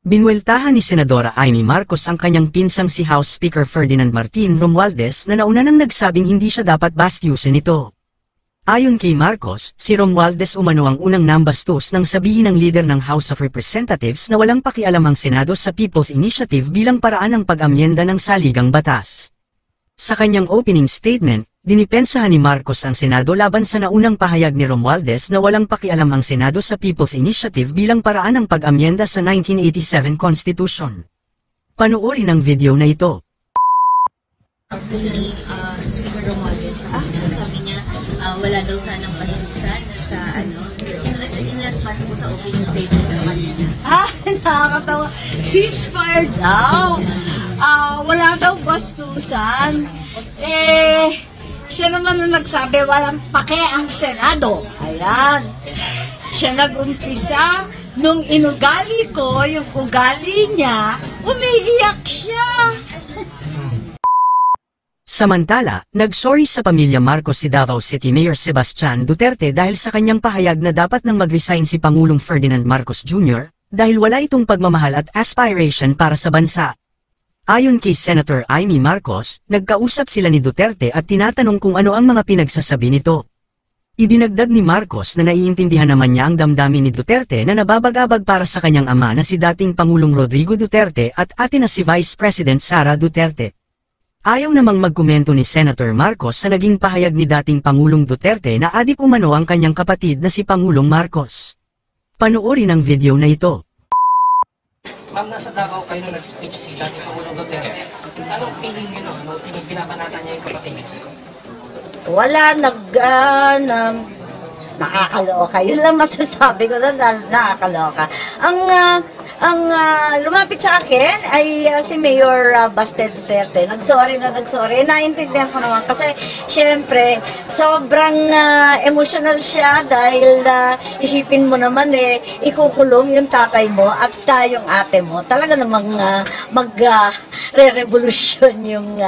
Binweltahan ni Senadora Amy Marcos ang kanyang pinsang si House Speaker Ferdinand Martin Romualdez na nauna nang nagsabing hindi siya dapat bastyusin ito. Ayon kay Marcos, si Romualdez umano ang unang nambastos nang sabihin ng leader ng House of Representatives na walang pakialam ang Senado sa People's Initiative bilang paraan ng pag-amyenda ng saligang batas. Sa kanyang opening statement, dinipensahan ni Marcos ang Senado laban sa naunang pahayag ni Romualdez na walang pakialam ang Senado sa People's Initiative bilang paraan ng pag-amyenda sa 1987 Constitution. Panoorin ang video na ito. Speaker Romualdez, sabi niya wala daw sanang bastusan sa in response po sa opening statement sa kanina. Nakakatawa. Ceasefire daw. Wala daw bastusan. Siya naman ang nagsabi, walang pake ang Senado. Ayan. Siya nag-umpisa. Nung inugali ko, yung ugali niya, umiiyak siya. Samantala, nagsorry sa pamilya Marcos si Davao City Mayor Sebastian Duterte dahil sa kanyang pahayag na dapat nang mag-resign si Pangulong Ferdinand Marcos Jr. dahil wala itong pagmamahal at aspiration para sa bansa. Ayon kay Senator Amy Marcos, nagkausap sila ni Duterte at tinatanong kung ano ang mga pinagsasabi nito. Idinagdag ni Marcos na naiintindihan naman niya ang damdamin ni Duterte na nababagabag para sa kanyang ama na si dating Pangulong Rodrigo Duterte at ate na si Vice President Sara Duterte. Ayaw namang magkomento ni Senator Marcos sa naging pahayag ni dating Pangulong Duterte na adik umano ang kanyang kapatid na si Pangulong Marcos. Panoorin ang video na ito. Ma'am, nasa Davao kayo nung nag-speech sila ni Pangulong Duterte. Anong feeling niyo no? Pinapanatan niya yung kapatid niyo? Wala nakakaloka. Yun lang masasabi ko na nakakaloka. Ang lumapit sa akin ay si Mayor Baste Duterte. Nagsorry. Naintindihan ko naman kasi syempre sobrang emotional siya dahil isipin mo naman ikukulong yung tatay mo at yung ate mo. Talaga namang magre-revolusyon yung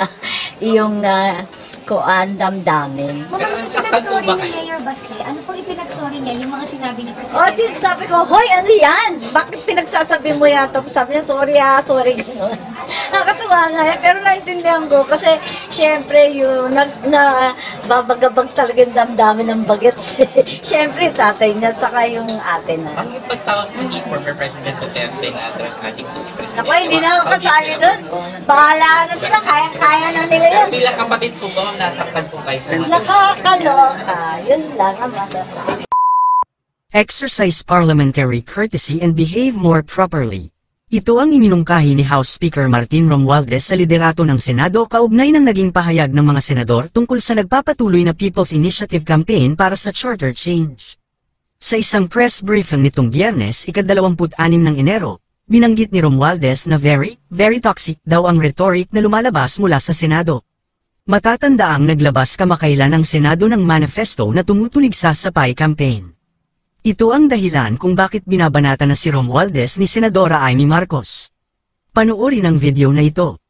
damdamin. Mama, nung pinag-sorry ni Mayor Baste, ano pong ipinag-sorry niya? Yung mga sinabi ni Presidente? Sabi ko, hoy, ano yan? Bakit pinagsasabi mo yan? Tapos sabi niya, sorry, gano'n. Nakakatuwa nga yan, pero naintindihan ko kasi syempre yung babagabag talaga yung damdamin ng bagets. Syempre, tatay niya at saka yung ate na. Ang pagtawag ni former President Duterte na drug addict po si President. Ako, hindi na ako kasali doon. Bahala na sila, kaya na nila yun. Bilang kapatid po ba, nasaktan po kayo sa mga Nakakaloka. Yun lang ang masasabi. Exercise parliamentary courtesy and behave more properly. Ito ang iminungkahi ni House Speaker Martin Romualdez sa liderato ng Senado kaugnay ng naging pahayag ng mga senador tungkol sa nagpapatuloy na People's Initiative campaign para sa charter change. Sa isang press briefing nitong Biyernes, ika-26 ng Enero, binanggit ni Romualdez na very toxic daw ang rhetoric na lumalabas mula sa Senado. Matatandaang naglabas kamakailan ang Senado ng manifesto na tumutulig sa PAY campaign. Ito ang dahilan kung bakit binabanata na si Romualdez ni Senadora Amy Marcos. Panoorin ang video na ito.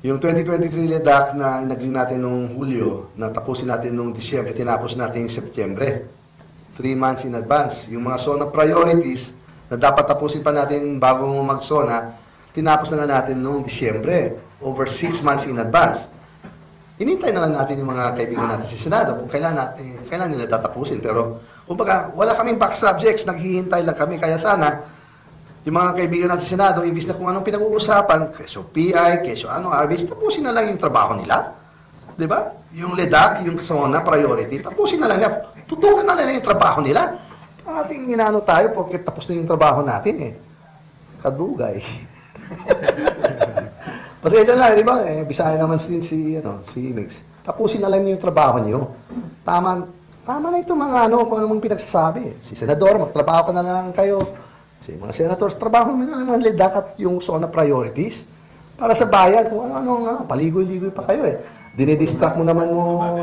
Yung 2023 LEDAC na inagri natin noong Hulyo, na tapusin natin noong Disyembre, tinapos natin yung Setyembre. 3 months in advance. Yung mga SONA priorities na dapat tapusin pa natin bago mag-SONA, tinapos na natin noong Disyembre, over 6 months in advance. Inintay na lang natin yung mga kaibigan natin sa Senado kung kailan nila tatapusin. Pero, kumbaga, wala kaming back subjects, naghihintay lang kami. Kaya sana, yung mga kaibigan natin sa Senado, imbis na kung anong pinag-uusapan, keso PI, keso RBS, tapusin na lang yung trabaho nila. Diba? Yung LEDAC, yung SONA priority, tapusin na lang nila. Tutukan na lang yung trabaho nila. Ang ating inano tayo, porque tapos na yung trabaho natin Kadugay. Pasensya lang, di ba? Bisaya naman din si Mix. Tapusin na lang yung trabaho niyo. Tama na ito mga kung anong pinagsasabi. Si Senador, magtrabaho ka na lang kayo. Si mga Senators, trabaho mo na lang mga LEDAC at yung SONA priorities. Para sa bayan, kung ano, paligoy-ligoy pa kayo Dinidistract mo naman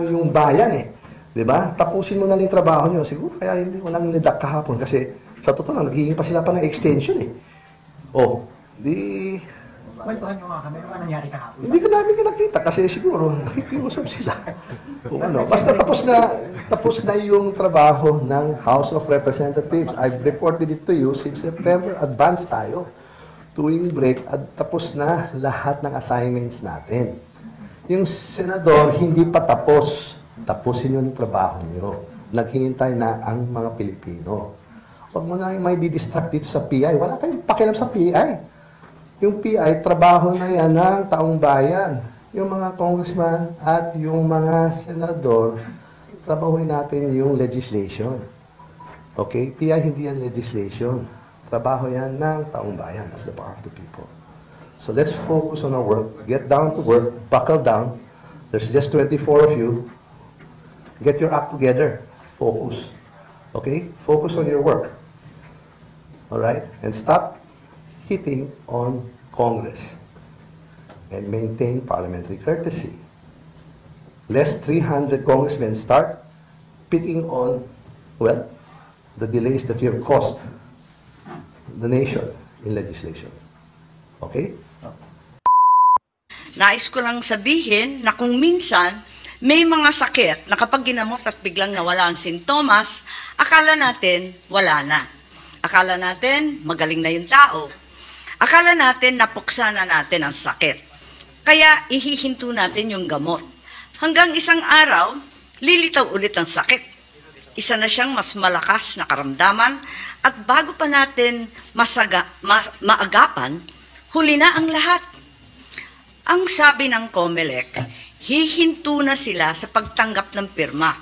yung bayan Di ba? Tapusin mo na lang yung trabaho niyo. Siguro kaya hindi ko lang LEDAC kahapon kasi sa totoo lang, naghihingi pa sila pa ng extension Kwentuhan nyo nga kami, ano nangyari kahapon? Hindi ka namin nakita kasi siguro nakikiusap sila. Kung ano. Basta tapos na yung trabaho ng House of Representatives. I've reported it to you since September. Advance tayo. Tuwing break at tapos na lahat ng assignments natin. Yung senador hindi pa tapos. Tapusin yung trabaho niyo. Naghihintay na ang mga Pilipino. Huwag mo na may didistract dito sa PI. Wala tayong pakialam sa PI. Yung PI, trabaho na yan ng taong bayan. Yung mga congressman at yung mga senador, trabahuin natin yung legislation. Okay? PI hindi yan legislation. Trabaho yan ng taong bayan. That's the power of the people. So let's focus on our work. Get down to work. Buckle down. There's just 24 of you. Get your act together. Focus. Okay? Focus on your work. Alright? And stop hitting on Congress. And maintain parliamentary courtesy. Lest 300 congressmen start picking on, well, the delays that you have caused the nation in legislation. Okay? Nais ko lang sabihin na kung minsan may mga sakit na kapag ginamot at biglang nawala ang sintomas, akala natin wala na. Akala natin magaling na yung tao. Akala natin napuksa na natin ang sakit. Kaya ihihinto natin yung gamot. Hanggang isang araw, lilitaw ulit ang sakit. Isa na siyang mas malakas na karamdaman at bago pa natin maagapan, huli na ang lahat. Ang sabi ng COMELEC, hihinto na sila sa pagtanggap ng pirma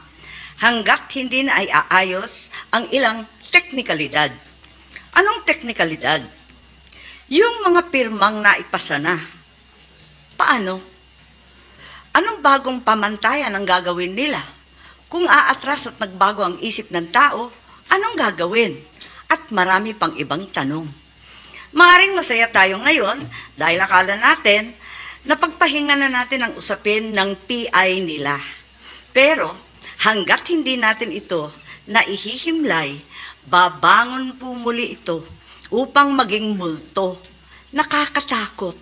hanggat hindi na ay aayos ang ilang teknikalidad. Anong teknikalidad? Yung mga pirmang naipasa na. Paano? Anong bagong pamantayan ang gagawin nila? Kung aatras at nagbago ang isip ng tao, anong gagawin? At marami pang ibang tanong. Maaring masaya tayo ngayon dahil akala natin na pagpahinga na natin ang usapin ng PI nila. Pero hanggat hindi natin ito naihihimlay, babangon po muli ito upang maging multo. Nakakatakot.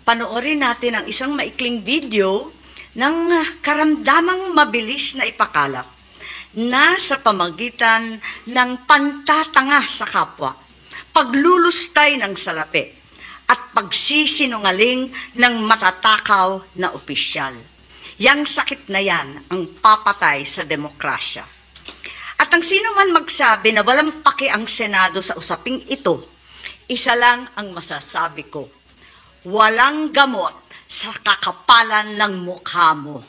Panoorin natin ang isang maikling video ng karamdamang mabilis na ipakalat na sa pamagitan ng pantatanga sa kapwa, paglulustay ng salapi, at pagsisinungaling ng matatakaw na opisyal. Yang sakit na yan ang papatay sa demokrasya. At ang sino man magsabi na walang paki ang Senado sa usaping ito, isa lang ang masasabi ko, walang gamot sa kakapalan ng mukha mo.